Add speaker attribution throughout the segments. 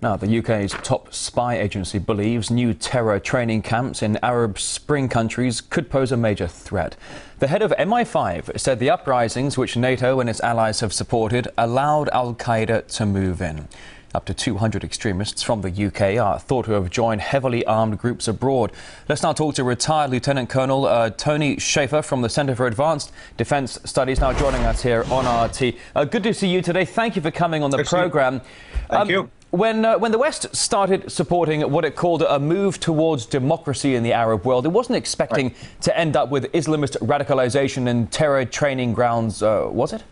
Speaker 1: Now, the UK's top spy agency believes new terror training camps in Arab Spring countries could pose a major threat. The head of MI5 said the uprisings, which NATO and its allies have supported, allowed Al-Qaeda to move in. Up to 200 extremists from the UK are thought to have joined heavily armed groups abroad. Let's now talk to retired Lieutenant Colonel Tony Shay-fer from the Centre for Advanced Defence Studies, now joining us here on RT. Good to see you today. Thank you for coming on the programme.
Speaker 2: Thank you.
Speaker 1: When the West started supporting what it called a move towards democracy in the Arab world, it wasn't expecting to end up with Islamist radicalisation and terror training grounds, was it?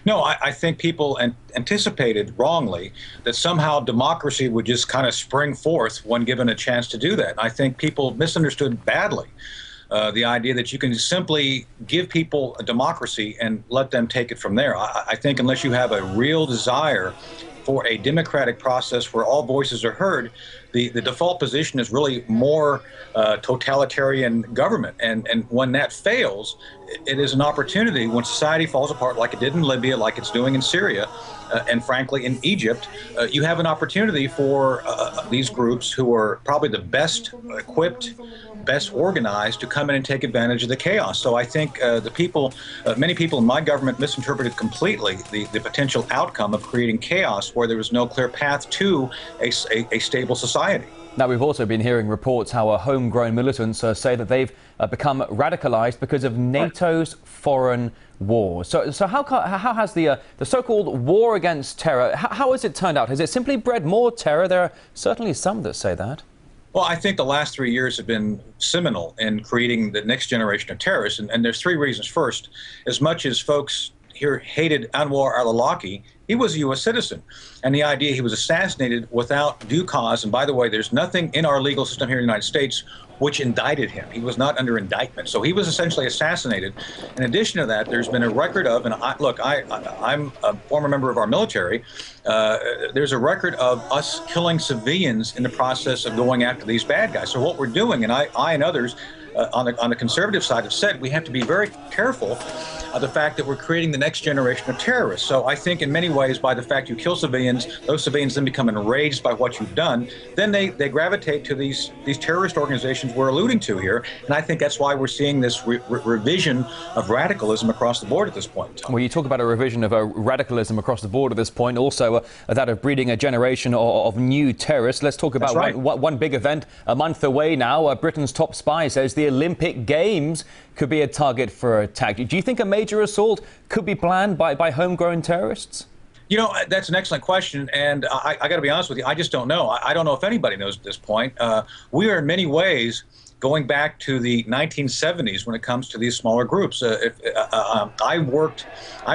Speaker 2: No, I think people anticipated wrongly that somehow democracy would just kind of spring forth when given a chance to do that. I think people misunderstood badly the idea that you can simply give people a democracy and let them take it from there. I think unless you have a real desire for a democratic process where all voices are heard, the default position is really more totalitarian government. And when that fails, it is an opportunity when society falls apart like it did in Libya, like it's doing in Syria, and frankly in Egypt, you have an opportunity for these groups who are probably the best equipped, best organized to come in and take advantage of the chaos. So I think many people in my government misinterpreted completely the potential outcome of creating chaos where there was no clear path to a stable society.
Speaker 1: Now, we've also been hearing reports how homegrown militants say that they've become radicalised because of NATO's foreign war. So how has the so-called war against terror, how has it turned out? Has it simply bred more terror? There are certainly some that say that.
Speaker 2: Well, I think the last 3 years have been seminal in creating the next generation of terrorists, and there's three reasons. First, as much as folks here hated Anwar al-Awlaki, he was a U.S. citizen, and the idea he was assassinated without due cause, and by the way, there's nothing in our legal system here in the United States which indicted him. He was not under indictment, so he was essentially assassinated. In addition to that, there's been a record of, and I'm a former member of our military, there's a record of us killing civilians in the process of going after these bad guys. So what we're doing, and I and others on the conservative side have said, we have to be very careful of the fact that we're creating the next generation of terrorists. So I think in many ways, by the fact you kill civilians, those civilians then become enraged by what you've done, then they gravitate to these terrorist organizations we're alluding to here. And I think that's why we're seeing this revision of radicalism across the board at this point in time.
Speaker 1: Well, you talk about a revision of radicalism across the board at this point, also that of breeding a generation of new terrorists. Let's talk about one big event a month away now. Britain's top spy says the Olympic Games could be a target for attack. Do you think a major assault could be planned by homegrown terrorists?
Speaker 2: You know, that's an excellent question, and I got to be honest with you, I just don't know. I don't know if anybody knows at this point. We are in many ways going back to the 1970s when it comes to these smaller groups. I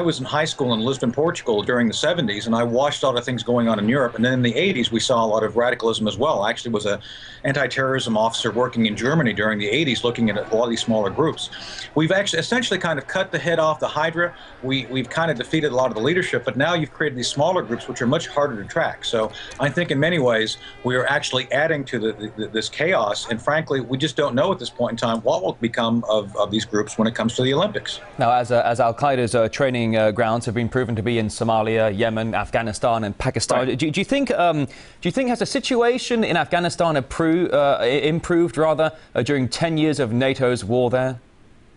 Speaker 2: was in high school in Lisbon, Portugal during the 70s, and I watched a lot of things going on in Europe. And then in the 80s, we saw a lot of radicalism as well. I actually was an anti-terrorism officer working in Germany during the 80s, looking at a lot of these smaller groups. We've actually essentially kind of cut the head off the Hydra. We've kind of defeated a lot of the leadership, but now you've created these smaller groups, which are much harder to track. So I think in many ways, we are actually adding to this chaos. And frankly, we just don't know at this point in time what will become of these groups when it comes to the Olympics.
Speaker 1: Now, as Al-Qaeda's training grounds have been proven to be in Somalia, Yemen, Afghanistan and Pakistan, do you think has the situation in Afghanistan improved during 10 years of NATO's war there?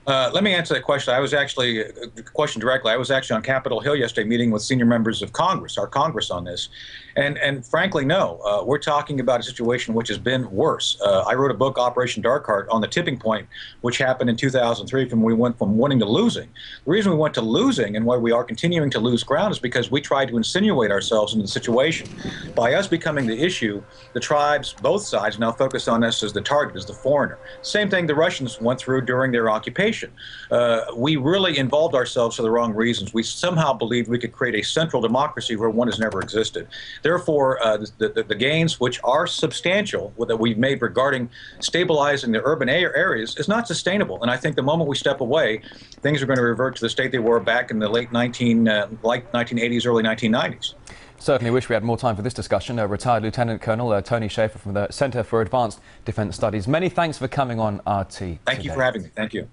Speaker 2: Let me answer that question. I was actually on Capitol Hill yesterday meeting with senior members of Congress, our Congress, on this. And frankly, no. We're talking about a situation which has been worse. I wrote a book, Operation Dark Heart, on the tipping point, which happened in 2003 when we went from winning to losing. The reason we went to losing and why we are continuing to lose ground is because we tried to insinuate ourselves into the situation. By us becoming the issue, the tribes, both sides, now focus on us as the target, as the foreigner. Same thing the Russians went through during their occupation. We really involved ourselves for the wrong reasons. We somehow believed we could create a central democracy where one has never existed. Therefore, the gains, which are substantial, that we've made regarding stabilizing the urban areas, is not sustainable. And I think the moment we step away, things are going to revert to the state they were back in the late 1980s, early 1990s.
Speaker 1: Certainly wish we had more time for this discussion. Retired Lieutenant Colonel Tony Shay-fer from the Centre for Advanced Defence Studies. Many thanks for coming on RT.
Speaker 2: Thank you for having me. Thank you.